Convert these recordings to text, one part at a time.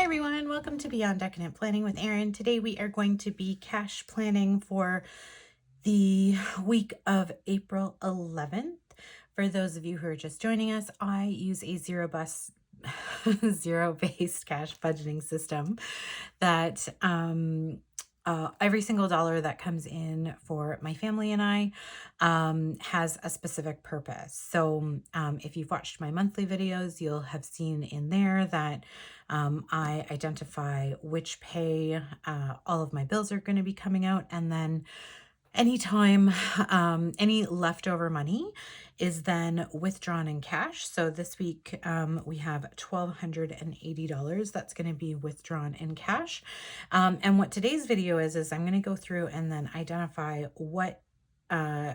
Hi everyone, welcome to Beyond Decadent Planning with Erin. Today we are going to be cash planning for the week of April 11th. For those of you who are just joining us, I use a zero-based cash budgeting system that every single dollar that comes in for my family and I has a specific purpose. So if you've watched my monthly videos, you'll have seen in there that I identify which pay all of my bills are going to be coming out, and then anytime any leftover money is then withdrawn in cash. So this week we have $1,280 that's going to be withdrawn in cash. And what today's video is I'm going to go through and then identify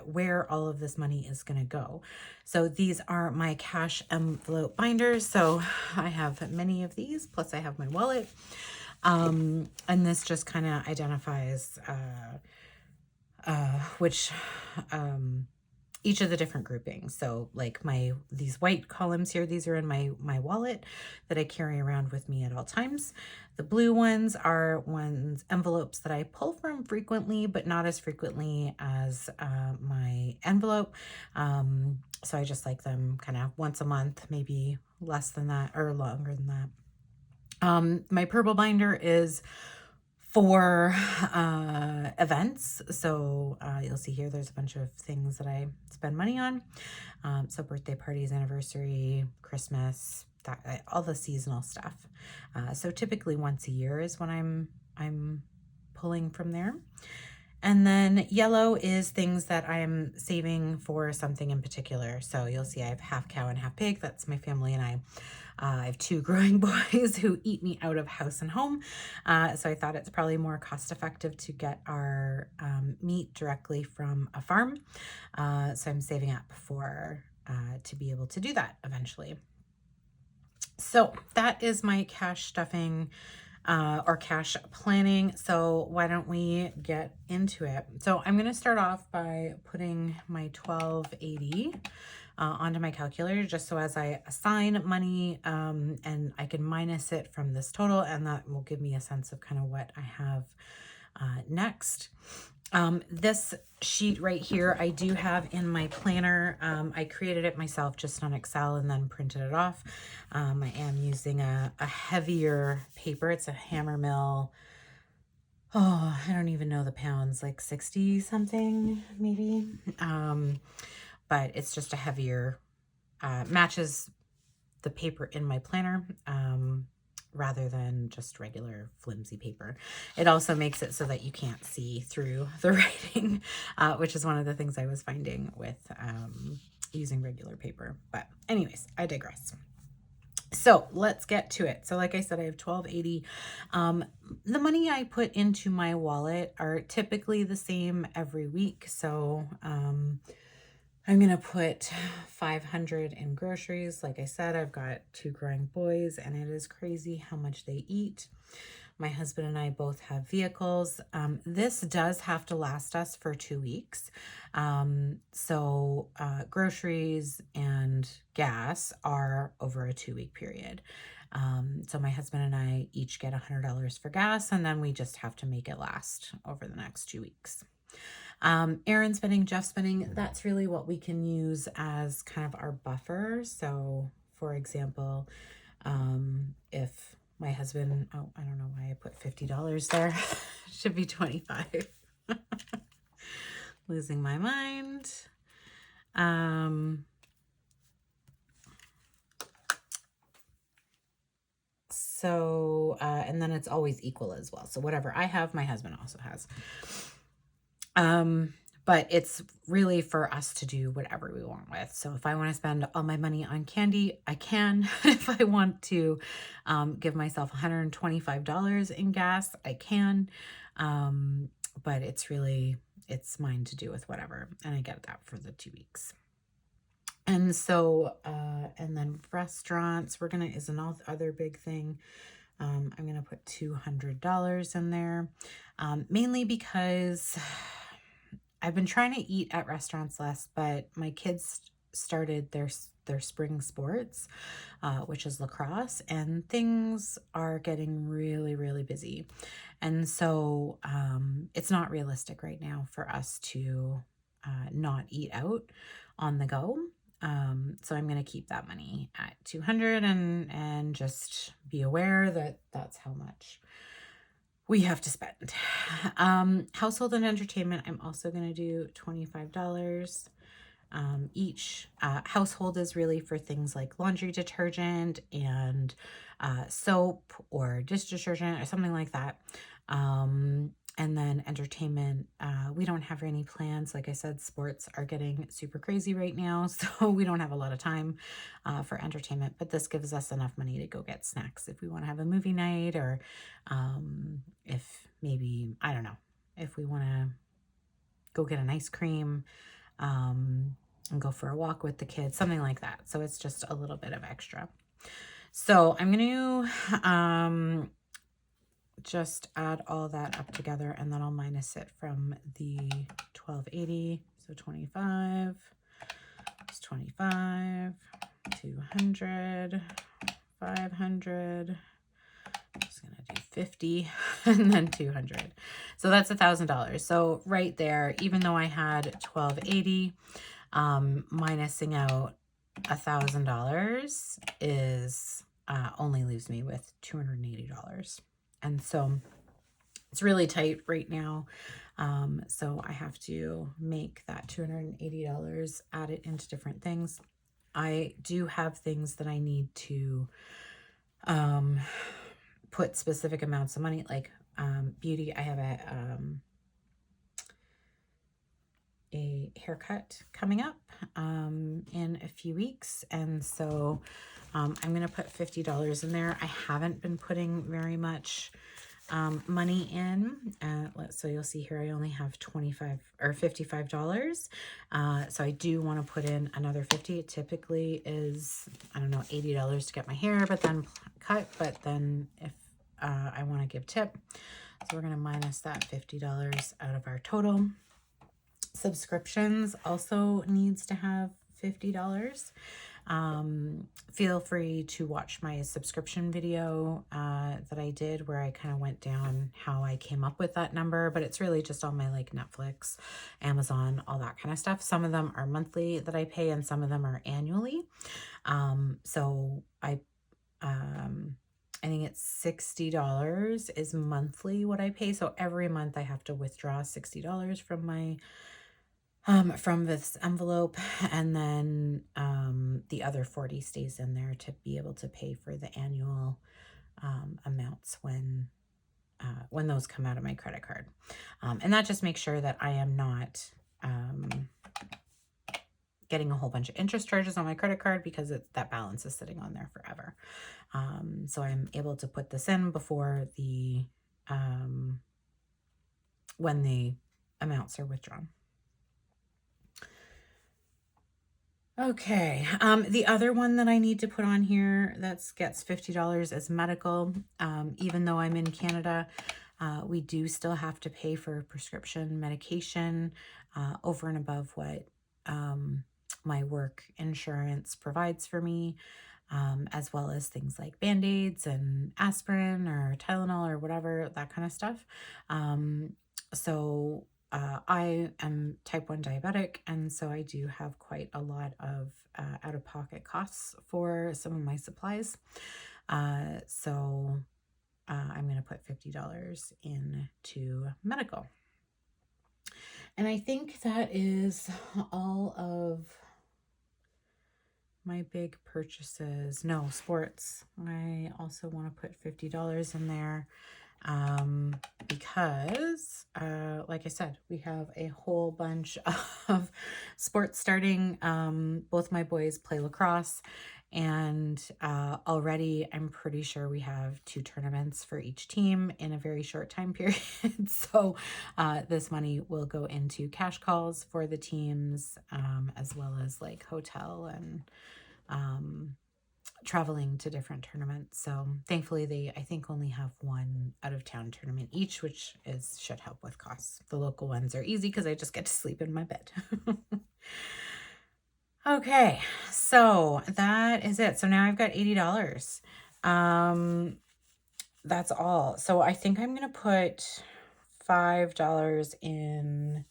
where all of this money is going to go. So these are my cash envelope binders. So I have many of these, plus I have my wallet. And this just kind of identifies which each of the different groupings. So like these white columns here, these are in my wallet that I carry around with me at all times. The blue ones are envelopes that I pull from frequently, but not as frequently as my envelope. So I just like them kind of once a month, maybe less than that or longer than that. My purple binder is for events. So you'll see here there's a bunch of things that I spend money on. So birthday parties, anniversary, Christmas, all the seasonal stuff. So typically once a year is when I'm pulling from there. And then yellow is things that I am saving for something in particular. So you'll see I have half cow and half pig. That's my family and I. I have two growing boys who eat me out of house and home. So I thought it's probably more cost effective to get our meat directly from a farm. So I'm saving up for to be able to do that eventually. So that is my cash stuffing or cash planning. So why don't we get into it? So I'm going to start off by putting my 1280 onto my calculator, just so as I assign money and I can minus it from this total, and that will give me a sense of kind of what I have next. This sheet right here, I do have in my planner. I created it myself just on Excel and then printed it off. I am using a heavier paper. It's a Hammermill. Oh, I don't even know the pounds, like 60 something maybe. But it's just a heavier, matches the paper in my planner. Rather than just regular flimsy paper. It also makes it so that you can't see through the writing, which is one of the things I was finding with using regular paper. But anyways, I digress. So let's get to it. So like I said, I have 1280. The money I put into my wallet are typically the same every week. So I'm going to put 500 in groceries. Like I said, I've got two growing boys and it is crazy how much they eat. My husband and I both have vehicles. This does have to last us for 2 weeks. So groceries and gas are over a 2-week period. So my husband and I each get $100 for gas, and then we just have to make it last over the next 2 weeks. Aaron spending, Jeff spending, that's really what we can use as kind of our buffer. So for example, if my husband, oh, I don't know why I put $50 there. Should be 25. Losing my mind. And then it's always equal as well. So whatever I have, my husband also has. But it's really for us to do whatever we want with. So if I want to spend all my money on candy, I can. If I want to give myself $125 in gas, I can. But it's mine to do with whatever. And I get that for the 2 weeks. And so, and then restaurants, is another big thing. I'm going to put $200 in there, mainly because I've been trying to eat at restaurants less, but my kids started their spring sports, which is lacrosse, and things are getting really, really busy. And so it's not realistic right now for us to not eat out on the go. So I'm going to keep that money at 200 and just be aware that that's how much we have to spend. Household and entertainment, I'm also going to do $25 each. Household is really for things like laundry detergent and soap or dish detergent or something like that. And then entertainment, we don't have any plans. Like I said, sports are getting super crazy right now, so we don't have a lot of time for entertainment, but this gives us enough money to go get snacks if we want to have a movie night, or if maybe, I don't know, if we want to go get an ice cream, and go for a walk with the kids, something like that. So it's just a little bit of extra. So I'm going to just add all that up together, and then I'll minus it from the 1280. So 25 is 25, 200, 500. I'm just going to do 50 and then 200. So that's $1,000. So right there, even though I had 1280, minusing out $1,000 is only leaves me with $280. And so it's really tight right now. So I have to make that $280, add it into different things. I do have things that I need to put specific amounts of money, like beauty. I have a haircut coming up in a few weeks, and so I'm going to put $50 in there. I haven't been putting very much money in. So you'll see here I only have $25 or $55. So I do want to put in another 50. It typically is, I don't know, $80 to get my hair, but then cut. But then if I want to give tip, so we're going to minus that $50 out of our total. Subscriptions also needs to have $50. Feel free to watch my subscription video that I did, where I kind of went down how I came up with that number, but it's really just on my like Netflix, Amazon, all that kind of stuff. Some of them are monthly that I pay, and some of them are annually. So I think it's $60 is monthly what I pay. So every month I have to withdraw $60 from my from this envelope, and then the other 40 stays in there to be able to pay for the annual amounts when those come out of my credit card. And that just makes sure that I am not getting a whole bunch of interest charges on my credit card, because that balance is sitting on there forever. So I'm able to put this in before the when the amounts are withdrawn. Okay, the other one that I need to put on here that gets $50 is medical. Even though I'm in Canada, we do still have to pay for prescription medication over and above what my work insurance provides for me, as well as things like Band-Aids and aspirin or Tylenol or whatever, that kind of stuff. So I am type 1 diabetic, and so I do have quite a lot of out-of-pocket costs for some of my supplies. So I'm going to put $50 into medical. And I think that is all of my big purchases. No, sports. I also want to put $50 in there. Because like I said, we have a whole bunch of sports starting. Both my boys play lacrosse, and already I'm pretty sure we have 2 tournaments for each team in a very short time period. So this money will go into cash calls for the teams, as well as like hotel and traveling to different tournaments. So thankfully they, I think, only have one out of town tournament each, which should help with costs. The local ones are easy because I just get to sleep in my bed. Okay, so that is it. So now I've got $80. That's all. So I think I'm gonna put $5 in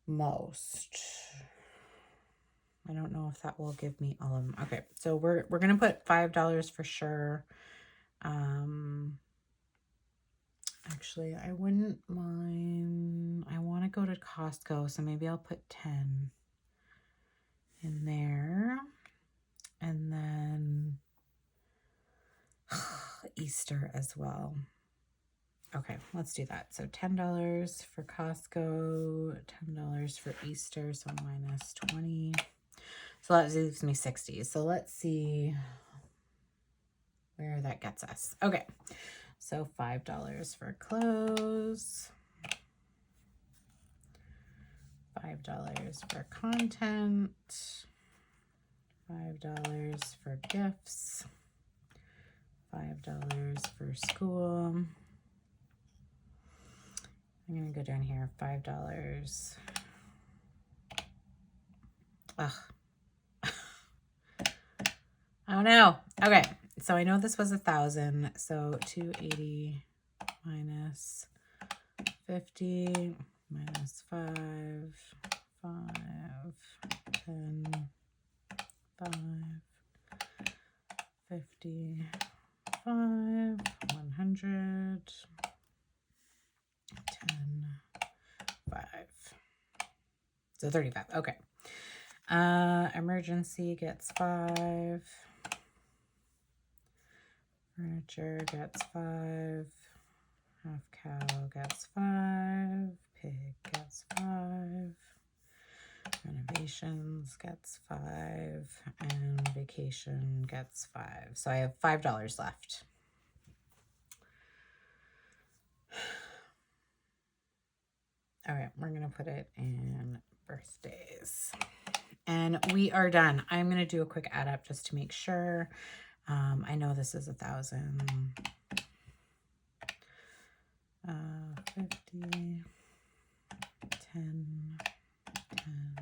most. I don't know if that will give me all of them. Okay, so we're gonna put $5 for sure. Actually, I wouldn't mind. I want to go to Costco, so maybe I'll put 10 in there. And then Easter as well. Okay, let's do that. So $10 for Costco, $10 for Easter, so minus 20. So that leaves me 60. So let's see where that gets us. Okay, so $5 for clothes, $5 for content, $5 for gifts, $5 for school. I'm going to go down here, $5. Ugh. Oh no. Okay. So I know this was 1,000. So 280 minus 50 minus 5, 10, 50, 100, 10, 5. So 35. Okay. Emergency gets 5. Furniture gets 5. Half cow gets 5. Pig gets 5. Renovations gets 5. And vacation gets 5. So I have $5 left. All right, we're going to put it in birthdays. And we are done. I'm going to do a quick add up just to make sure. I know this is 1,000. 50, 10, 10.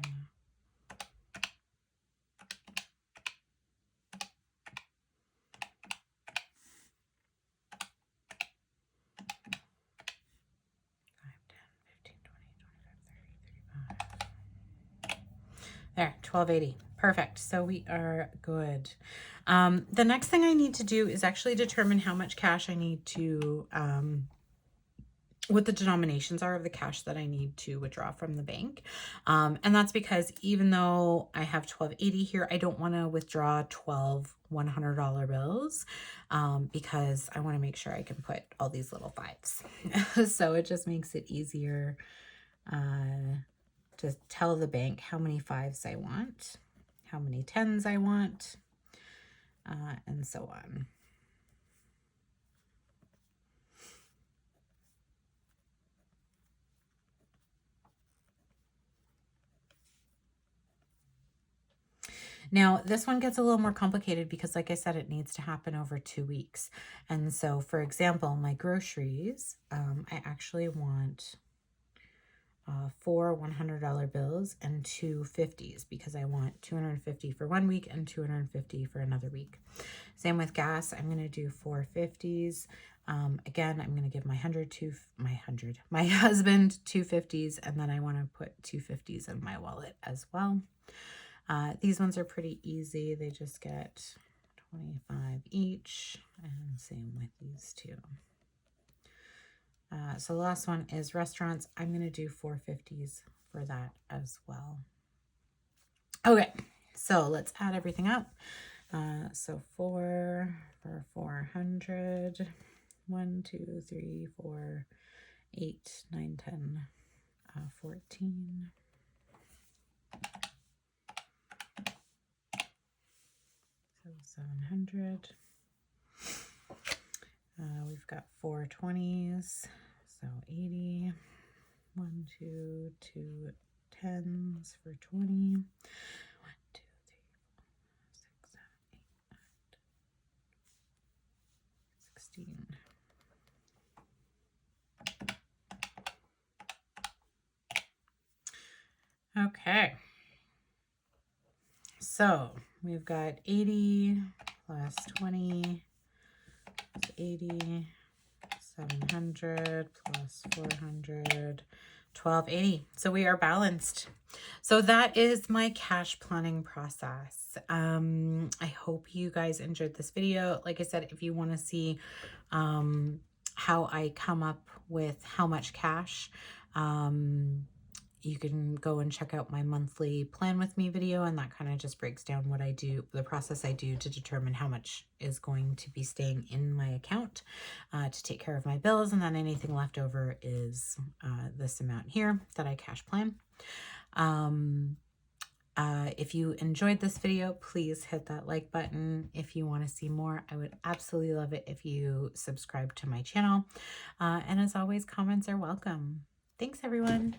There, 1280. Perfect. So we are good. The next thing I need to do is actually determine how much cash I need to, what the denominations are of the cash that I need to withdraw from the bank. And that's because even though I have 1280 here, I don't want to withdraw 12 $100 bills because I want to make sure I can put all these little fives. So it just makes it easier to tell the bank how many 5s I want, how many 10s I want, and so on. Now, this one gets a little more complicated because, like I said, it needs to happen over 2 weeks. And so, for example, my groceries, I actually want 4 $100 bills and 2 50s because I want 250 for 1 week and 250 for another week. Same with gas. I'm going to do 4 50s. Again, I'm going to give my husband 2 50s, and then I want to put 2 50s in my wallet as well. These ones are pretty easy. They just get 25 each, and same with these two. So the last one is restaurants. I'm going to do 4 50s for that as well. Okay, so let's add everything up. So 4 for 400. 1, 2, 3, 4, 8, 9, 10, 14. So 700. We've got 4 20s, so 80. 1, 2, 2 10s for 20. 1, 2, 3, 4, 6, 7, 8, 9, 16. Okay. So we've got 80 plus 20 is 80, 700 plus 400, 1280. So we are balanced. So that is my cash planning process. I hope you guys enjoyed this video. Like I said, if you want to see how I come up with how much cash, you can go and check out my monthly plan with me video, and that kind of just breaks down what I do, the process I do to determine how much is going to be staying in my account to take care of my bills, and then anything left over is this amount here that I cash plan. If you enjoyed this video, please hit that like button. If you want to see more, I would absolutely love it if you subscribe to my channel. And as always, comments are welcome. Thanks, everyone.